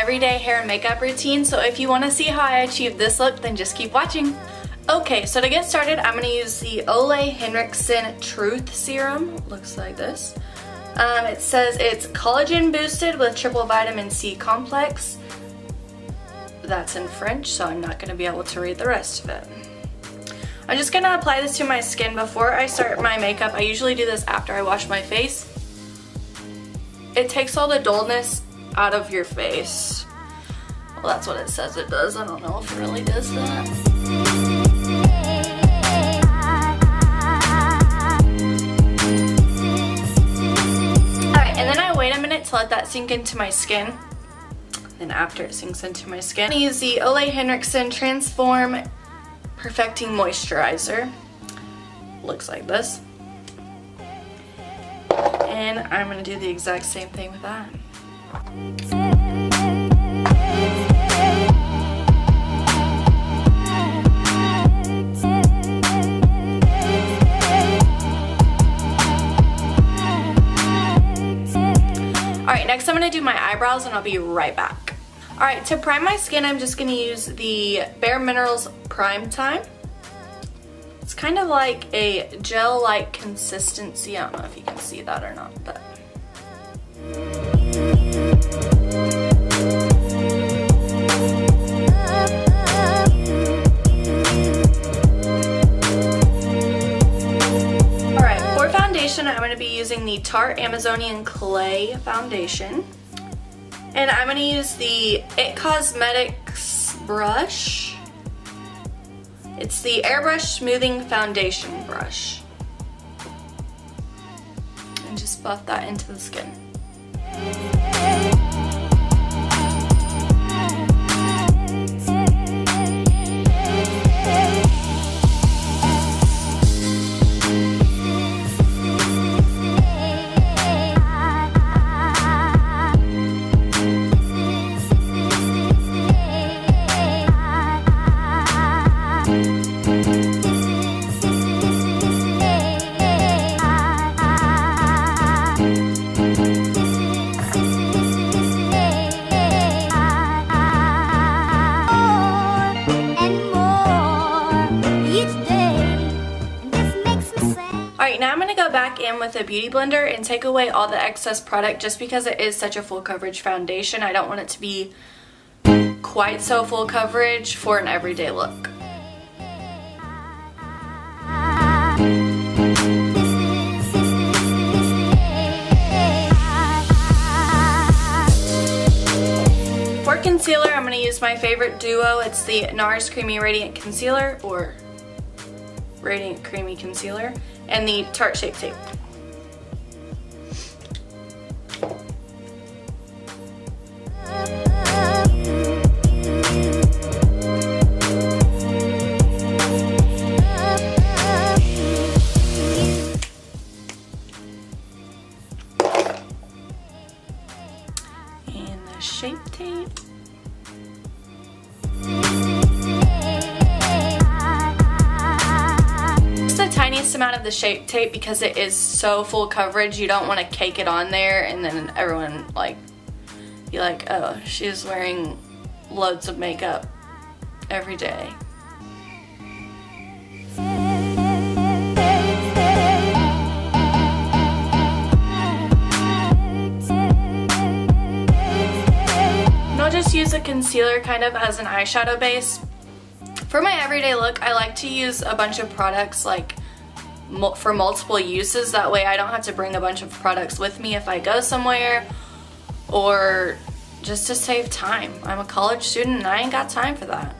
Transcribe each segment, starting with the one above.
everyday hair and makeup routine, so if you want to see how I achieve this look, then just keep watching. Okay, so to get started, I'm going to use the Ole Henrikson Truth Serum. Looks like this. It says it's collagen boosted with triple vitamin C complex. That's in French, so I'm not going to be able to read the rest of it. I'm just going to apply this to my skin before I start my makeup. I usually do this after I wash my face. It takes all the dullness out of your face. Well, that's what it says it does. I don't know if it really does that. Alright, and then I wait a minute to let that sink into my skin. Then after it sinks into my skin, I'm going to use the Ole Henrikson Transform Perfecting Moisturizer. Looks like this. And I'm going to do the exact same thing with that. Alright, next I'm going to do my eyebrows and I'll be right back. Alright, to prime my skin, I'm just going to use the Bare Minerals Prime Time. It's kind of like a gel-like consistency. I don't know if you can see that or not, but... Alright, for foundation, I'm going to be using the Tarte Amazonian Clay Foundation. And I'm going to use the It Cosmetics brush. It's the Airbrush Smoothing Foundation brush. And just buff that into the skin. Now I'm going to go back in with a beauty blender and take away all the excess product just because it is such a full coverage foundation. I don't want it to be quite so full coverage for an everyday look. For concealer, I'm going to use my favorite duo. It's the NARS Creamy Radiant Concealer, or Radiant Creamy Concealer, and the Tarte Shape Tape. And the Shape Tape. Tiniest amount of the Shape Tape because it is so full coverage. You don't want to cake it on there and then everyone be like, oh, she's wearing loads of makeup every day. And I'll just use a concealer kind of as an eyeshadow base. For my everyday look, I like to use a bunch of products for multiple uses. That way I don't have to bring a bunch of products with me if I go somewhere, or just to save time. I'm a college student and I ain't got time for that.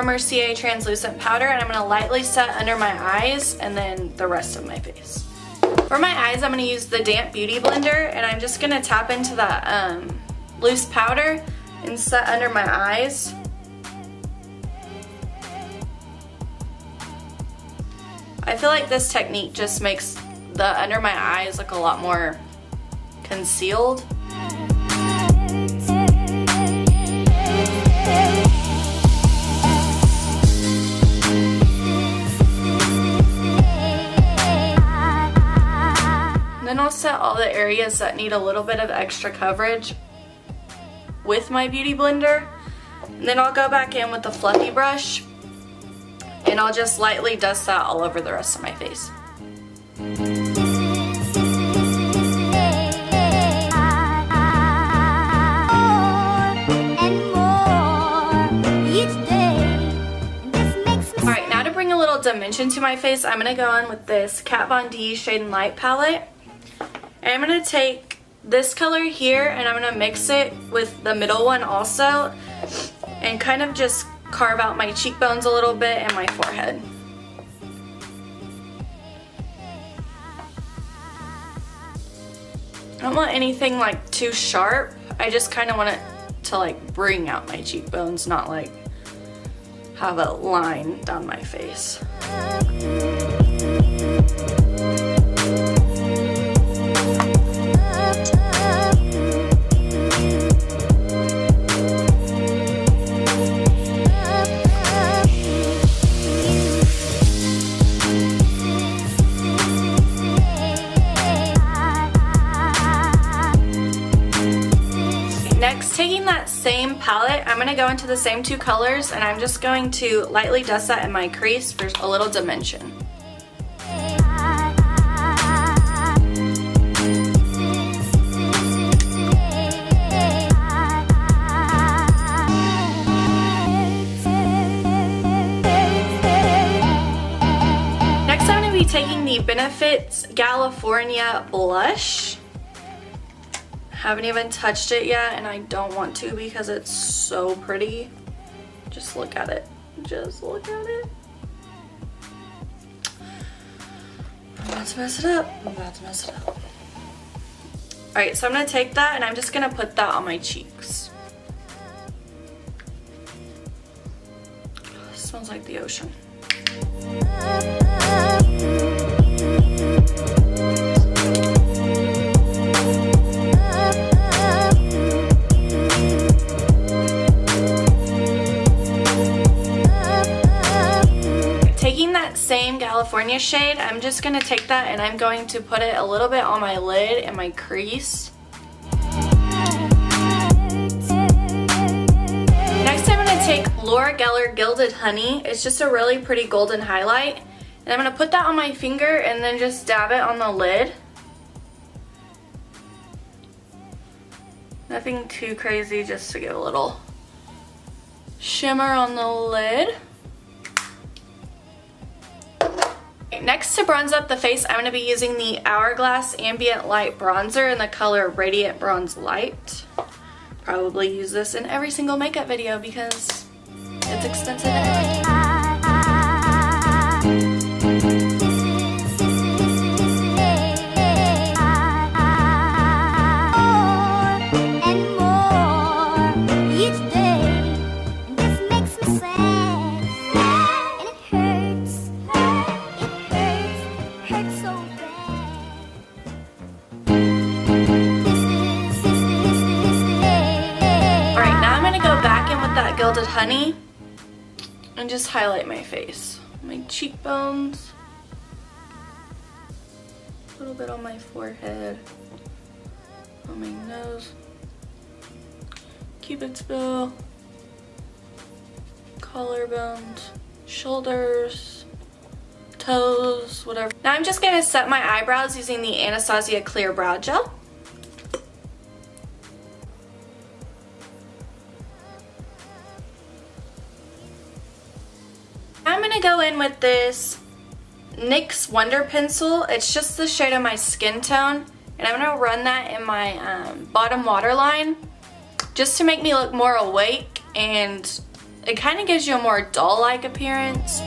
Mercier translucent powder, and I'm going to lightly set under my eyes and then the rest of my face. For my eyes, I'm going to use the damp beauty blender, and I'm just going to tap into that loose powder and set under my eyes. I feel like this technique just makes the under my eyes look a lot more concealed. set all the areas that need a little bit of extra coverage with my beauty blender. And then I'll go back in with the fluffy brush and I'll just lightly dust that all over the rest of my face. Alright, now to bring a little dimension to my face, I'm going to go in with this Kat Von D Shade and Light palette. And I'm going to take this color here and I'm going to mix it with the middle one also and kind of just carve out my cheekbones a little bit and my forehead. I don't want anything like too sharp. I just kind of want it to like bring out my cheekbones, not like have a line down my face. Next, taking that same palette, I'm going to go into the same two colors and I'm just going to lightly dust that in my crease for a little dimension. Next, I'm going to be taking the Benefits Galifornia blush. Haven't even touched it yet and I don't want to because it's so pretty. Just look at it. Just look at it. I'm about to mess it up. I'm about to mess it up. Alright, so I'm going to take that and I'm just going to put that on my cheeks. It smells like the ocean. Taking that same California shade, I'm just going to take that and I'm going to put it a little bit on my lid and my crease. Next, I'm going to take Laura Geller Gilded Honey. It's just a really pretty golden highlight. And I'm going to put that on my finger and then just dab it on the lid. Nothing too crazy, just to give a little shimmer on the lid. Next, to bronze up the face, I'm going to be using the Hourglass Ambient Light Bronzer in the color Radiant Bronze Light. Probably use this in every single makeup video because it's expensive anyway. Gilded Honey and just highlight my face, my cheekbones, a little bit on my forehead, on my nose, Cupid's bow, collarbones, shoulders, toes, whatever. Now I'm just going to set my eyebrows using the Anastasia Clear Brow Gel. I'm going to go in with this NYX Wonder Pencil. It's just the shade of my skin tone. And I'm going to run that in my bottom waterline just to make me look more awake. And it kind of gives you a more doll-like appearance.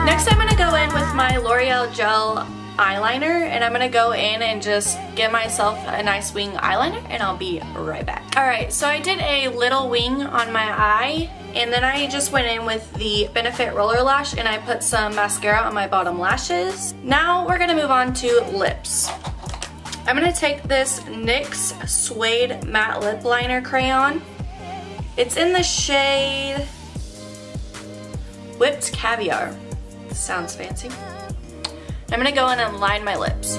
Next, I'm going to go in with my L'Oreal Gel eyeliner and I'm gonna go in and just give myself a nice wing eyeliner and I'll be right back. Alright, so I did a little wing on my eye and then I just went in with the Benefit Roller Lash and I put some mascara on my bottom lashes. Now we're gonna move on to lips. I'm gonna take this NYX Suede Matte Lip Liner Crayon. It's in the shade Whipped Caviar. Sounds fancy. I'm gonna go in and line my lips.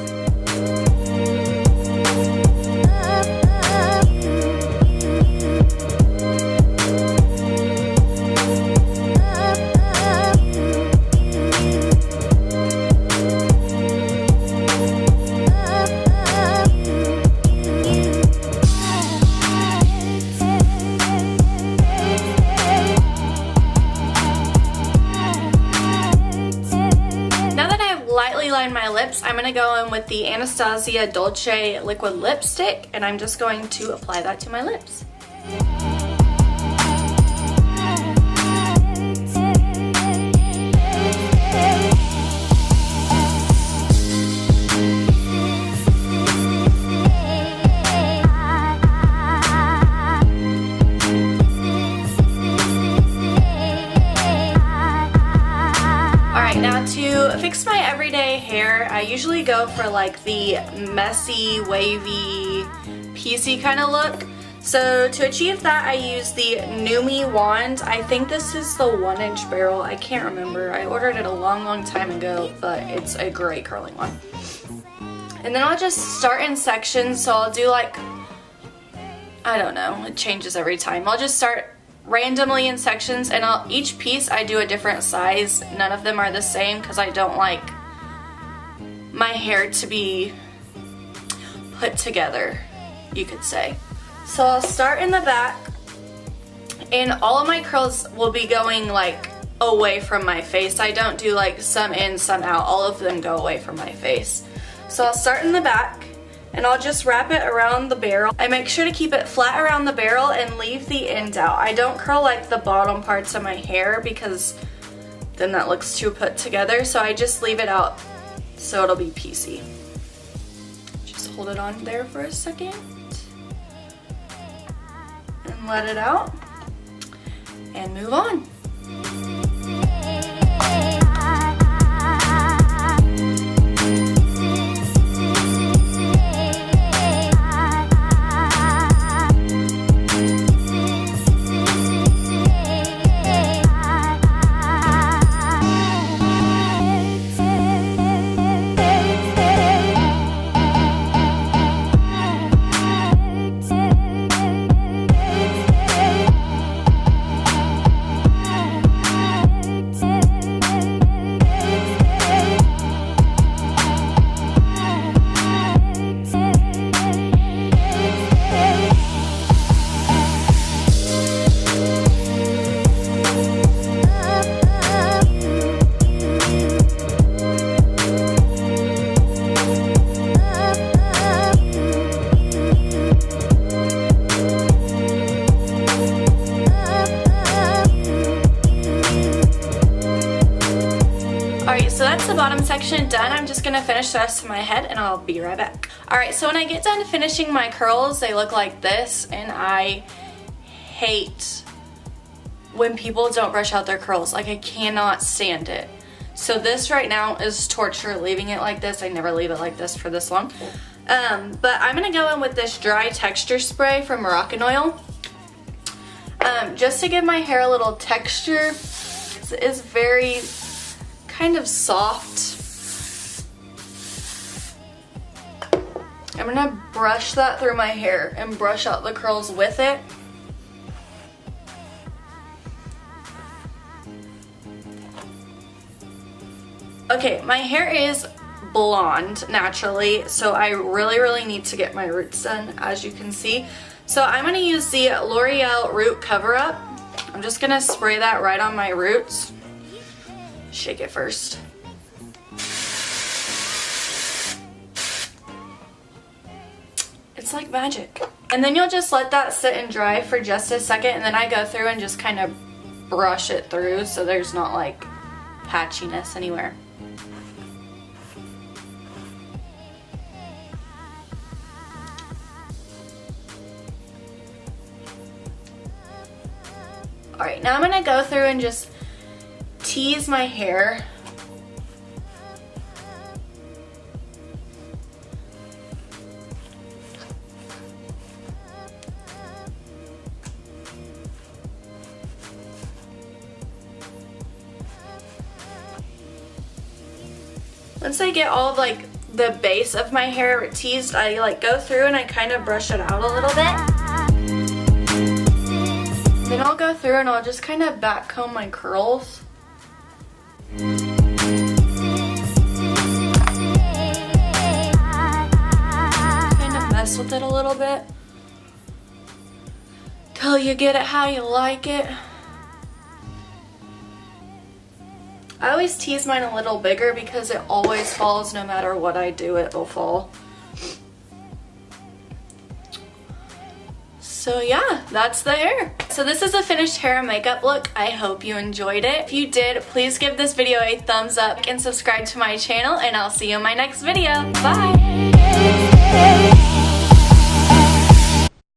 My lips, I'm going to go in with the Anastasia Dolce liquid lipstick, and I'm just going to apply that to my lips. Now to fix my everyday hair, I usually go for like the messy, wavy, piecey kind of look. So to achieve that, I use the NUME wand. I think this is the 1-inch barrel. I can't remember. I ordered it a long time ago, but it's a great curling one. And then I'll just start in sections. So I'll do like, I don't know, it changes every time. I'll just start randomly in sections, and each piece I do a different size. None of them are the same because I don't like my hair to be put together, you could say. So I'll start in the back, and all of my curls will be going like away from my face. I don't do like some in, some out. All of them go away from my face. So I'll start in the back, and I'll just wrap it around the barrel. I make sure to keep it flat around the barrel and leave the ends out. I don't curl like the bottom parts of my hair because then that looks too put together, so I just leave it out so it'll be piecey. Just hold it on there for a second and let it out and move on. Bottom section done. I'm just gonna finish the rest of my head and I'll be right back. Alright, so when I get done finishing my curls, they look like this, and I hate when people don't brush out their curls. Like, I cannot stand it. So this right now is torture, leaving it like this. I never leave it like this for this long. But I'm gonna go in with this dry texture spray from Moroccan oil. Just to give my hair a little texture. It is very kind of soft. I'm gonna brush that through my hair and brush out the curls with it. Okay, my hair is blonde naturally, so I really need to get my roots done, as you can see. So I'm gonna use the L'Oreal Root Cover Up. I'm just gonna spray that right on my roots. Shake it first. It's like magic. And then you'll just let that sit and dry for just a second, and then I go through and just kind of brush it through so there's not like patchiness anywhere. Alright, now I'm gonna go through and just tease my hair. once I get all of like the base of my hair teased, I like go through and I kind of brush it out a little bit. Then I'll go through and I'll just kind of back comb my curls. Kind of mess with it a little bit till you get it how you like it. I always tease mine a little bigger because it always falls. No matter what I do, it will fall. So yeah, that's the hair. So this is a finished hair and makeup look. I hope you enjoyed it. If you did, please give this video a thumbs up and subscribe to my channel, and I'll see you in my next video. Bye!